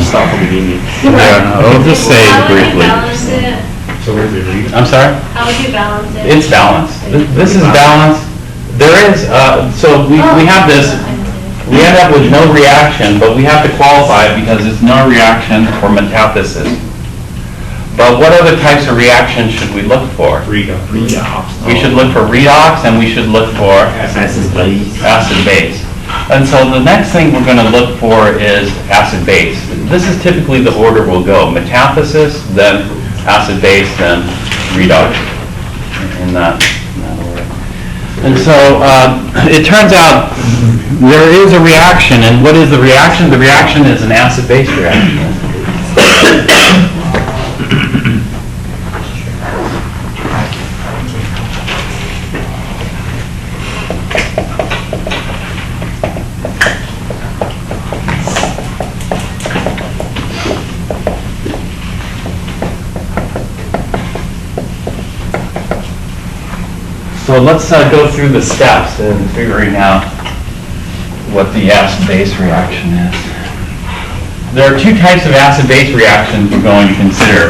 Stop at the beginning. Yeah, I'll just say briefly. So where's it read? I'm sorry? How would you balance it? It's balanced. This is balanced. There is, so we have this, we end up with no reaction, but we have to qualify it because it's no reaction or metathesis. But what other types of reactions should we look for? Redox. We should look for redox and we should look for Acid base. acid base. And so the next thing we're going to look for is acid base. This is typically the order we'll go. Metathesis, then acid base, then redox. In that order. And so it turns out there is a reaction, and what is the reaction? The reaction is an acid-base reaction. So let's go through the steps in figuring out what the acid-base reaction is. There are two types of acid-base reactions we're going to consider.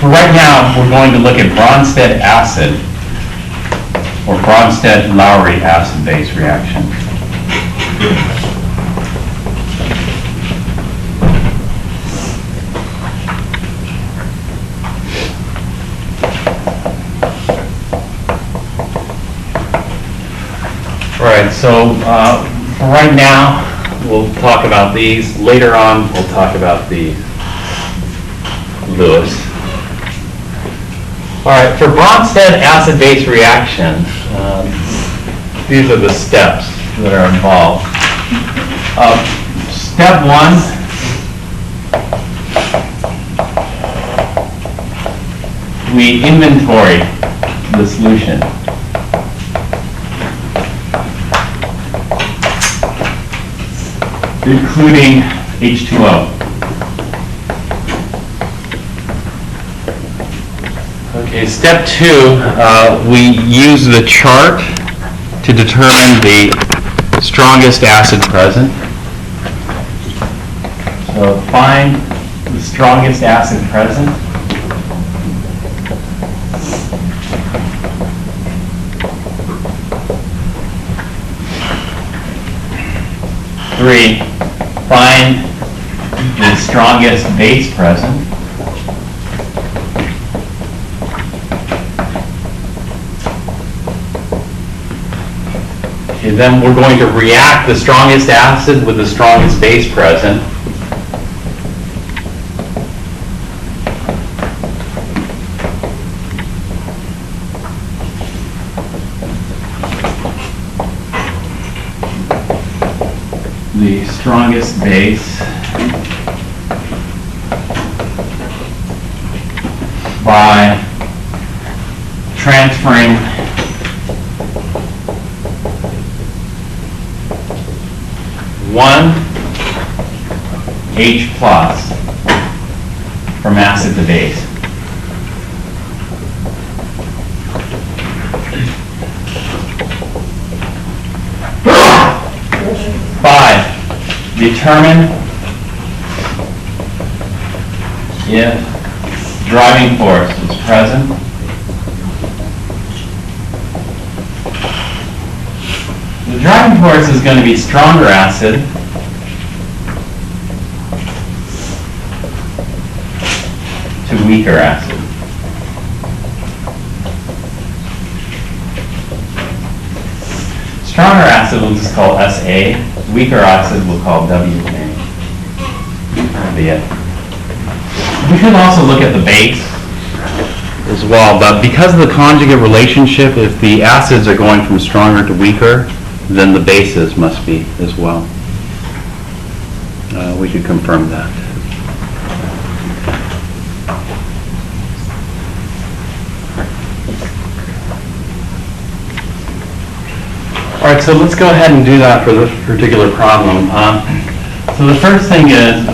For right now, we're going to look at Bronsted acid or Bronsted-Lowry acid-base reaction. All right, so for right now, we'll talk about these. Later on, we'll talk about the Lewis. All right, for Bronsted acid-base reaction, these are the steps that are involved. Step one, we inventory the solution. Including H2O. Okay, step two, we use the chart to determine the strongest acid present. So find the strongest acid present. Three, find the strongest base present. Okay, then we're going to react the strongest acid with the strongest base present. The strongest base by transferring one H plus from acid to base. Five, determine if driving force is present. The driving force is going to be stronger acid to weaker acid. Stronger acid we'll just call SA. Weaker acid we'll call WA. That'll be it. We can also look at the base as well, but because of the conjugate relationship, if the acids are going from stronger to weaker, then the bases must be as well. We could confirm that. All right, so let's go ahead and do that for this particular problem. So the first thing is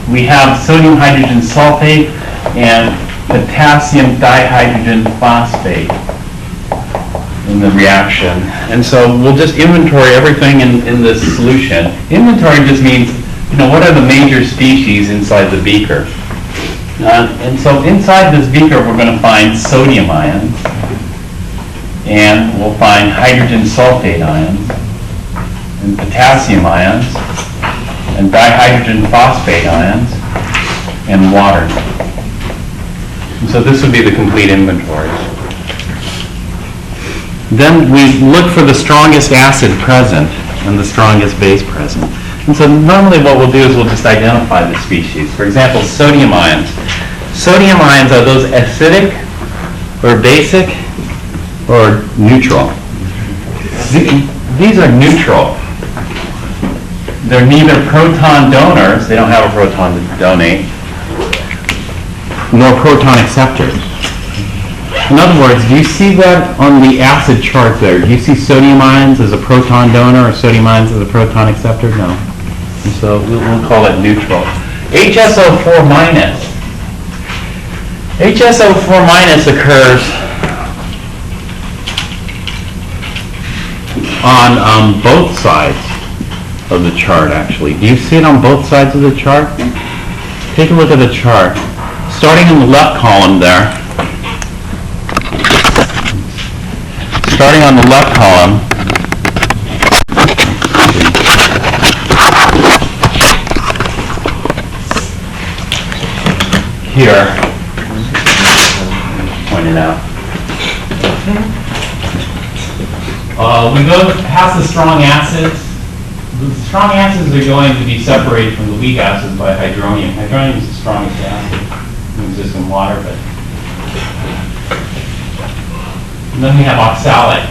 we have sodium hydrogen sulfate and potassium dihydrogen phosphate in the reaction. And so we'll just inventory everything in this solution. Inventory just means, what are the major species inside the beaker? And so inside this beaker, we're going to find sodium ions, and we'll find hydrogen sulfate ions, and potassium ions, and dihydrogen phosphate ions, and water. And so this would be the complete inventory. Then we look for the strongest acid present and the strongest base present. And so normally what we'll do is we'll just identify the species. For example, sodium ions. Sodium ions, are those acidic or basic or neutral? These are neutral. They're neither proton donors, they don't have a proton to donate, nor proton acceptors. In other words, do you see that on the acid chart there? Do you see sodium ions as a proton donor or sodium ions as a proton acceptor? No. And so we'll call it neutral. HSO4 minus. HSO4 minus occurs on both sides of the chart, actually. Do you see it on both sides of the chart? Take a look at the chart. Starting in the left column there, starting on the left column, here, point it out. We go past the strong acids. The strong acids are going to be separated from the weak acids by hydronium. Hydronium is the strongest acid. It exists in water, but... And then we have oxalic,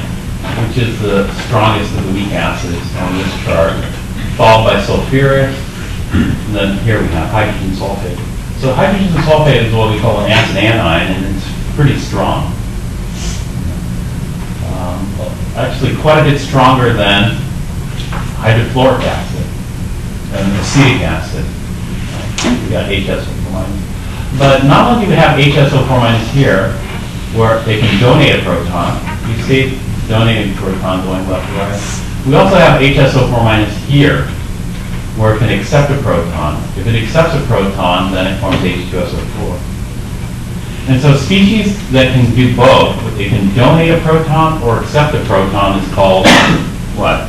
which is the strongest of the weak acids on this chart, followed by sulfuric, and then here we have hydrogen sulfate. So hydrogen sulfate is what we call an acid anion, and it's pretty strong. Actually quite a bit stronger than hydrofluoric acid and acetic acid. We got HSO4 minus. But not only do we have HSO4 minus here, where they can donate a proton. You see donating proton going left to right. We also have HSO4 minus here, where it can accept a proton. If it accepts a proton, then it forms H2SO4. And so species that can do both, they can donate a proton or accept a proton, is called what?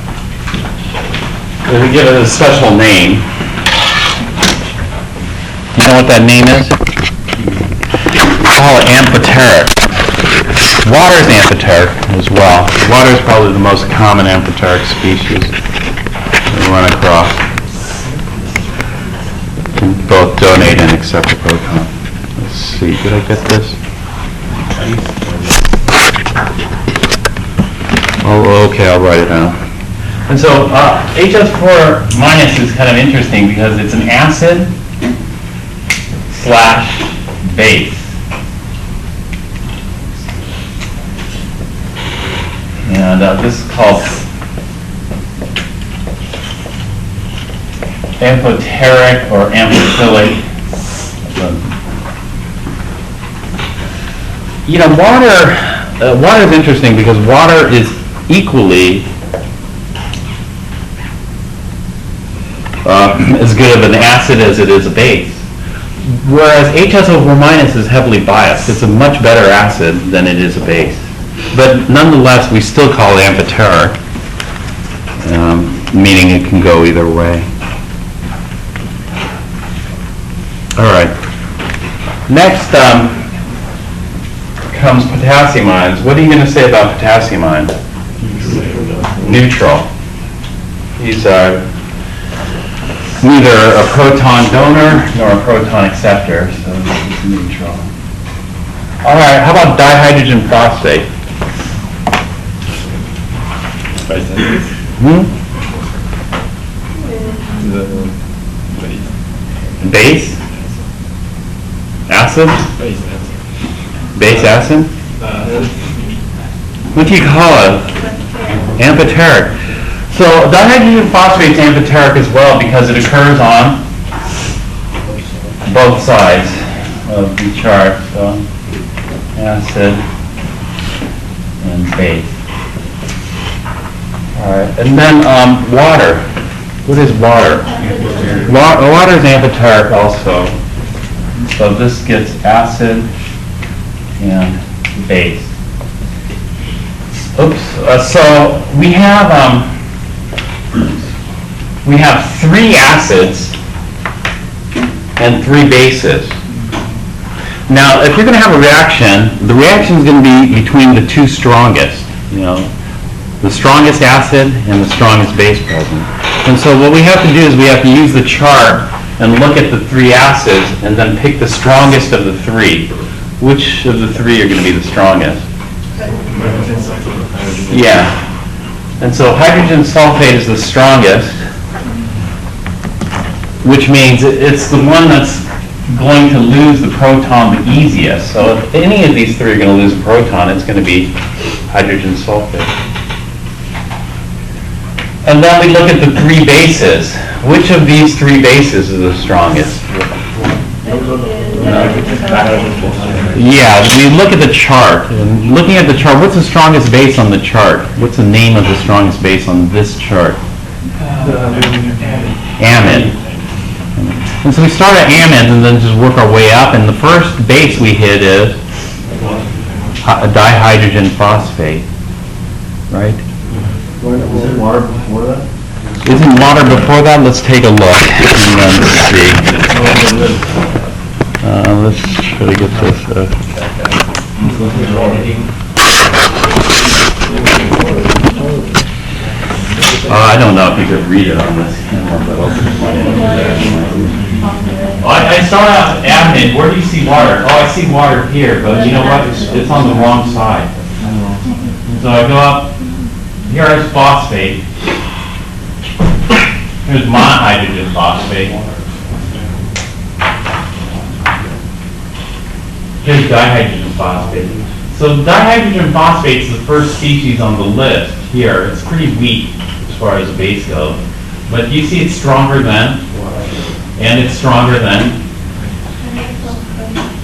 We give it a special name. You know what that name is? We call it amphoteric. Water is amphoteric as well. Water is probably the most common amphoteric species we run across. Can both donate and accept a proton. Let's see, did I get this? Oh, okay, I'll write it down. And so HS4 minus is kind of interesting because it's an acid / base. And this is called amphoteric or amphophilic. Water is interesting because water is equally as good of an acid as it is a base. Whereas HSO4 minus is heavily biased. It's a much better acid than it is a base. But nonetheless, we still call it amphoteric, meaning it can go either way. All right. Next comes potassium ions. What are you going to say about potassium ions? Neutral. These are neither a proton donor nor a proton acceptor, so this is neutral. All right, how about dihydrogen phosphate? Base? Acid? Base acid? What do you call it? Amphoteric. So dihydrogen phosphate is amphoteric as well because it occurs on both sides of the chart. So acid and base. All right, and then water. What is water? Water is amphoteric also. So this gets acid and base. Oops. So we have 3 acids and 3 bases. Now, if you're going to have a reaction, the reaction is going to be between the 2 strongest. The strongest acid and the strongest base present. And so what we have to do is we have to use the chart and look at the 3 acids and then pick the strongest of the 3. Which of the 3 are going to be the strongest? Yeah. And so hydrogen sulfate is the strongest, which means it's the one that's going to lose the proton the easiest. So if any of these 3 are going to lose a proton, it's going to be hydrogen sulfate. And then we look at the 3 bases. Which of these 3 bases is the strongest? Yeah, we look at the chart. And looking at the chart, what's the strongest base on the chart? What's the name of the strongest base on this chart? Amide. And so we start at amide and then just work our way up. And the first base we hit is a dihydrogen phosphate, right? Isn't water before that? Isn't water before that? Let's take a look and then see. Let's try to get this. I don't know if you could read it on this camera, but I start out amide. Where do you see water? Oh, I see water here, but you know what? It's on the wrong side. So I go up. Here is phosphate. Here's monhydrogen phosphate. Here's dihydrogen phosphate. So dihydrogen phosphate is the first species on the list here. It's pretty weak as far as the base goes. But you see it's stronger than, and it's stronger than.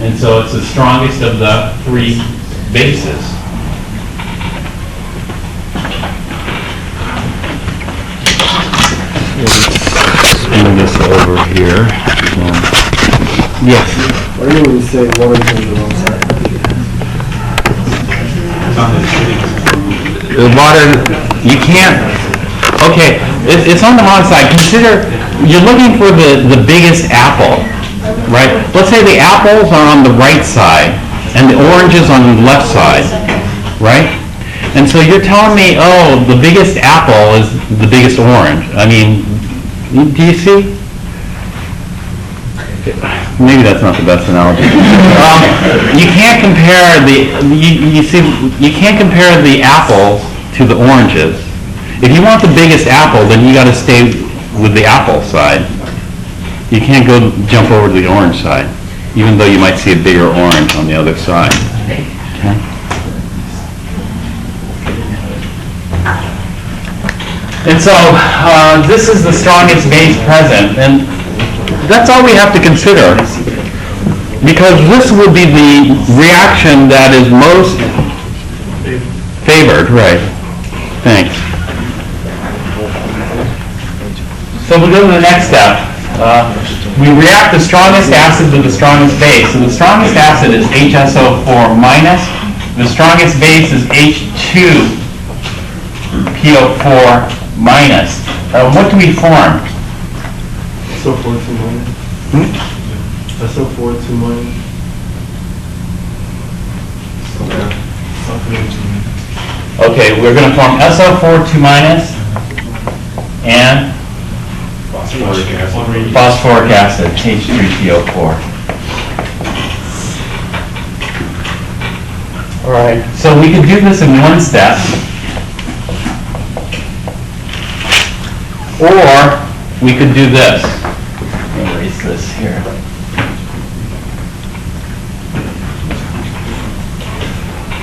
And so it's the strongest of the 3 bases. Spin this over here. Yes. What do you mean when you say water is on the wrong side? The water, you can't, okay, it's on the wrong side. Consider, you're looking for the biggest apple, right? Let's say the apples are on the right side and the oranges on the left side, right? And so you're telling me, oh, the biggest apple is the biggest orange. I mean, do you see? Maybe that's not the best analogy. You can't compare you can't compare the apples to the oranges. If you want the biggest apple, then you got to stay with the apple side. You can't go jump over to the orange side, even though you might see a bigger orange on the other side. Okay? And so this is the strongest base present, and that's all we have to consider, because this will be the reaction that is most favored, right? Thanks. So we'll go to the next step. We react the strongest acid with the strongest base. So the strongest acid is HSO4 minus. The strongest base is H2PO4 minus. What do we form? SO4 2 minus. SO4 2 minus. Okay, we're going to form SO4 2 minus and phosphoric acid, H3PO4. All right, so we could do this in one step, or we could do this. Let me erase this here.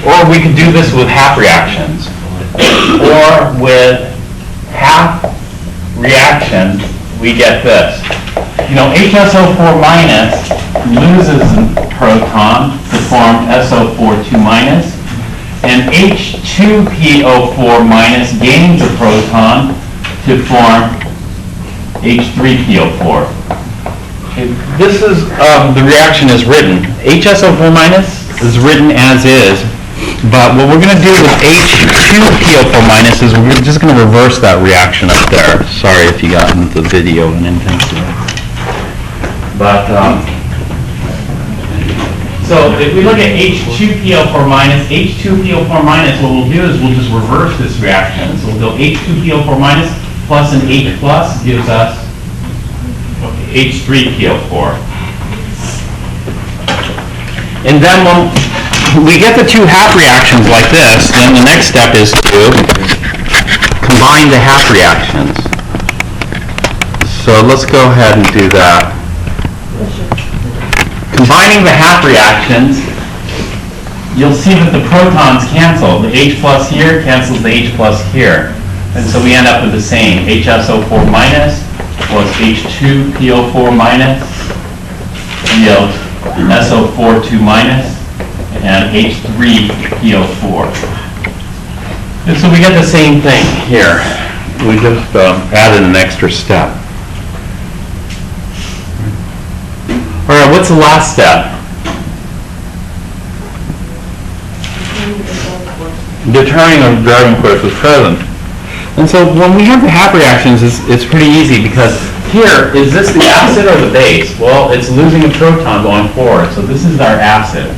Or we could do this with half reactions. Or with half reactions, we get this. You know, HSO4 minus loses a proton to form SO4 2 minus, and H2PO4 minus gains a proton to form H3PO4. Okay, this is, the reaction is written. HSO4 minus is written as is, but what we're going to do with H2PO4 minus is we're just going to reverse that reaction up there. Sorry if you got into the video and anything. But, so if we look at H2PO4 minus, H2PO4 minus, what we'll do is we'll just reverse this reaction. So we'll go H2PO4 minus plus an H plus gives us H3PO4. And then when we get the two half reactions like this, then the next step is to combine the half reactions. So let's go ahead and do that. Combining the half reactions, you'll see that the protons cancel. The H plus here cancels the H plus here. And so we end up with the same. HSO4 minus plus H2PO4 minus yields SO4 2 minus and H3PO4. And so we get the same thing here. We just added an extra step. All right, what's the last step? Determining a driving force is present. And so when we have the half reactions, it's pretty easy because here, is this the acid or the base? Well, it's losing a proton going forward, so this is our acid.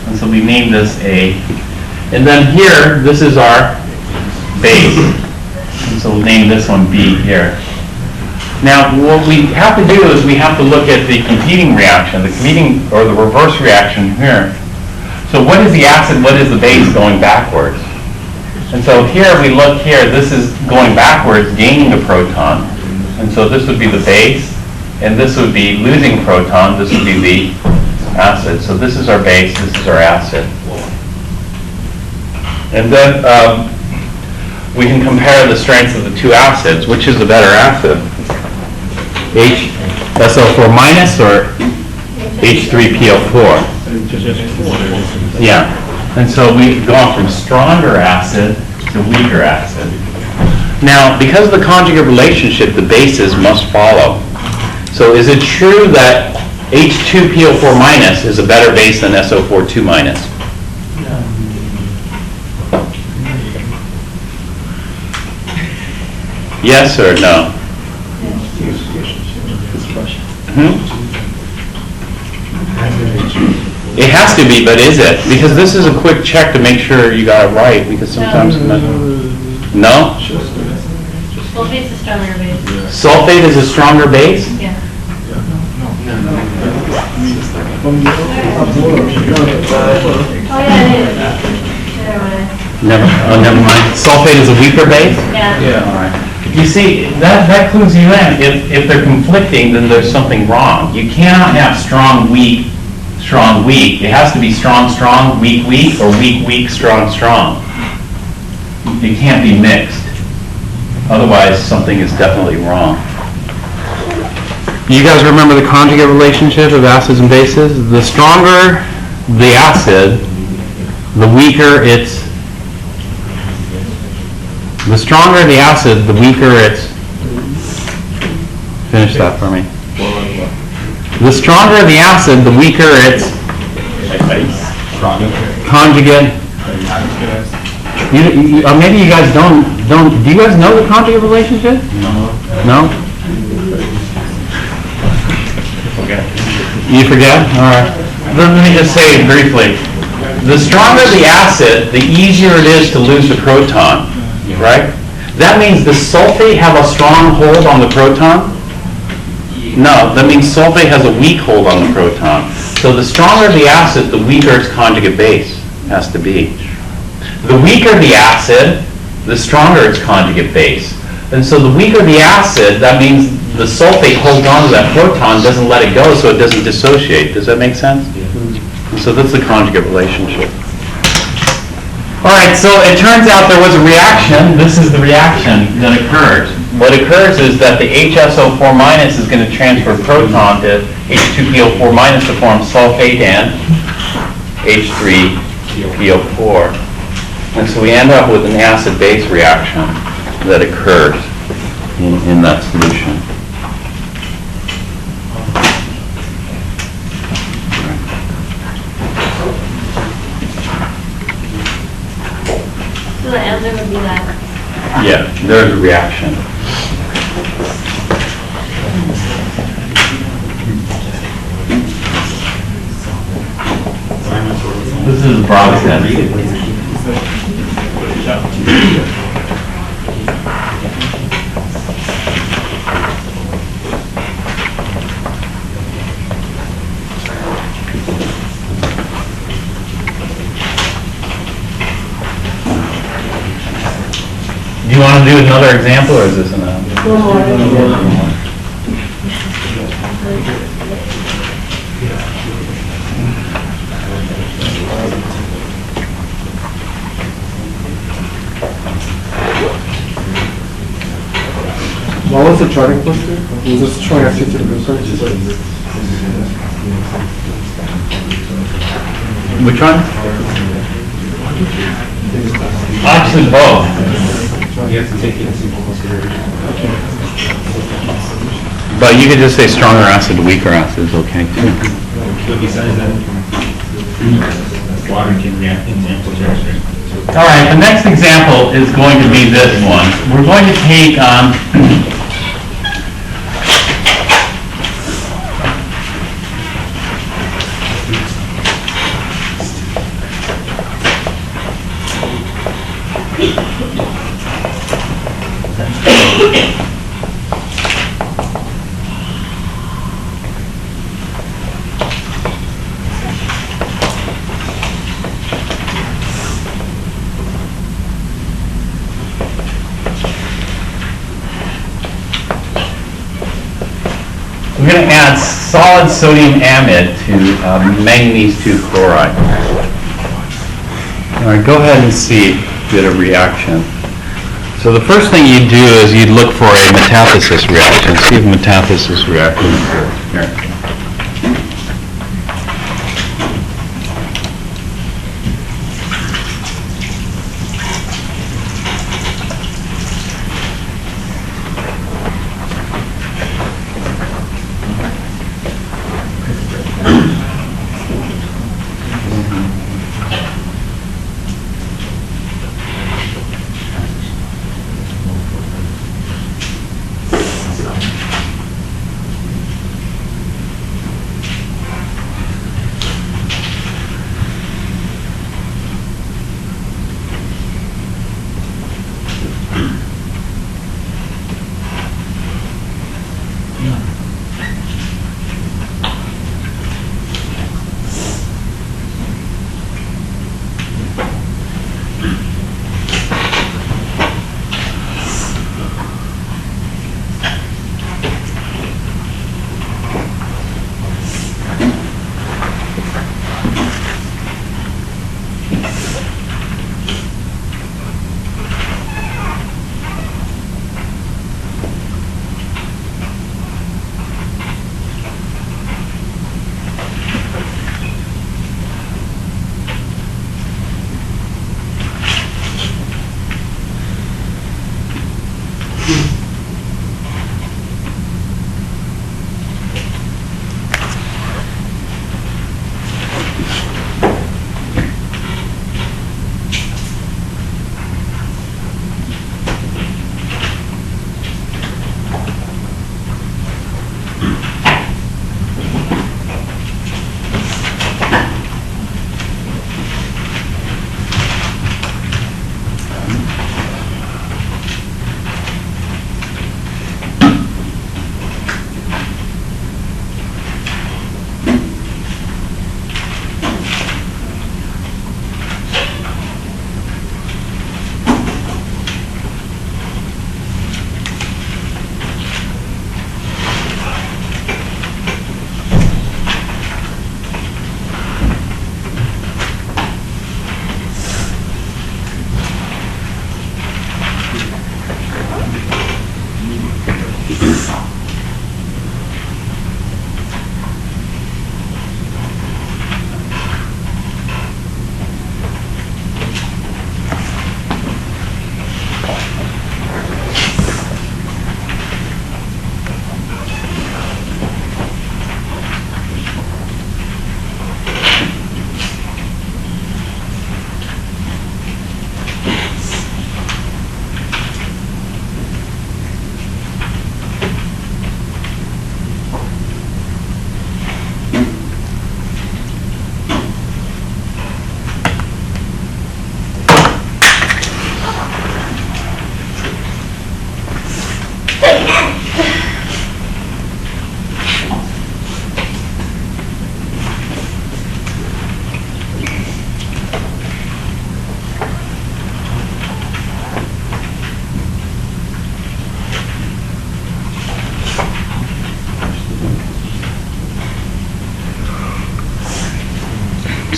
And so we name this A. And then here, this is our base. And so we'll name this one B here. Now, what we have to do is we have to look at the competing reaction, the competing or the reverse reaction here. So what is the acid, what is the base going backwards? And so here we look here, this is going backwards, gaining a proton. And so this would be the base, and this would be losing a proton, this would be the acid. So this is our base, this is our acid. And then we can compare the strengths of the two acids. Which is the better acid? HSO4 minus or H3PO4? Yeah. And so we've gone from stronger acid to weaker acid. Now, because of the conjugate relationship, the bases must follow. So is it true that H2PO4 minus is a better base than SO4 2 minus? Yes or no? It has to be, but is it? Because this is a quick check to make sure you got it right, because sometimes... No? Sulfate's a stronger base. Sulfate is a stronger base? Yeah. Oh, yeah, it is. Never mind. Sulfate is a weaker base? Yeah. All right. You see, that clues you in. If they're conflicting, then there's something wrong. You cannot have strong, weak, strong, weak. It has to be strong, strong, weak, weak, or weak, weak, strong, strong. It can't be mixed. Otherwise, something is definitely wrong. You guys remember the conjugate relationship of acids and bases? The stronger the acid, the weaker its... The stronger the acid, the weaker its... Finish that for me. The stronger the acid, the weaker its... Conjugate. Maybe you guys don't. Do you guys know the conjugate relationship? No. You forget? All right. Let me just say briefly. The stronger the acid, the easier it is to lose the proton. Right? That means does sulfate have a strong hold on the proton? No, that means sulfate has a weak hold on the proton. So the stronger the acid, the weaker its conjugate base has to be. The weaker the acid, the stronger its conjugate base. And so the weaker the acid, that means the sulfate holds on to that proton, doesn't let it go, so it doesn't dissociate. Does that make sense? And so that's the conjugate relationship. All right, so it turns out there was a reaction. This is the reaction that occurs. What occurs is that the HSO4 minus is going to transfer proton to H2PO4 minus to form sulfate and H3PO4. And so we end up with an acid-base reaction that occurs in that solution. So the answer would be that. Yeah, there's a reaction. This is Brogden. Do you want to do another example, or is this enough? What was the charting cluster? Was this showing actually to the blueprint? Which one? Actually, both. But you could just say stronger acid, weaker acid is okay too. But besides that, water can react in amplitude, right? All right, the next example is going to be this one. We're going to take we're going to add solid sodium amide to manganese 2 chloride. All right, go ahead and see if you get a reaction. So the first thing you do is you look for a metathesis reaction. See if metathesis reaction occurs. Here.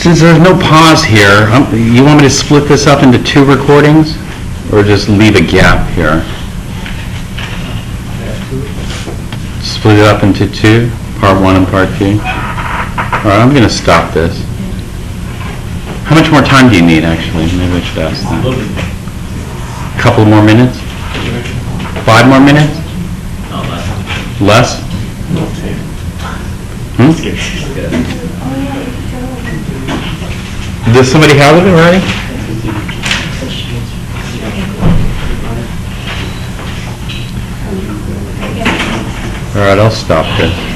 Since there's no pause here, you want me to split this up into 2 recordings? Or just leave a gap here? Split it up into 2, part 1 and part 2. All right, I'm going to stop this. How much more time do you need, actually? Maybe I should ask that. A couple more minutes? 5 more minutes? Less? Does somebody have it already? All right, I'll stop this.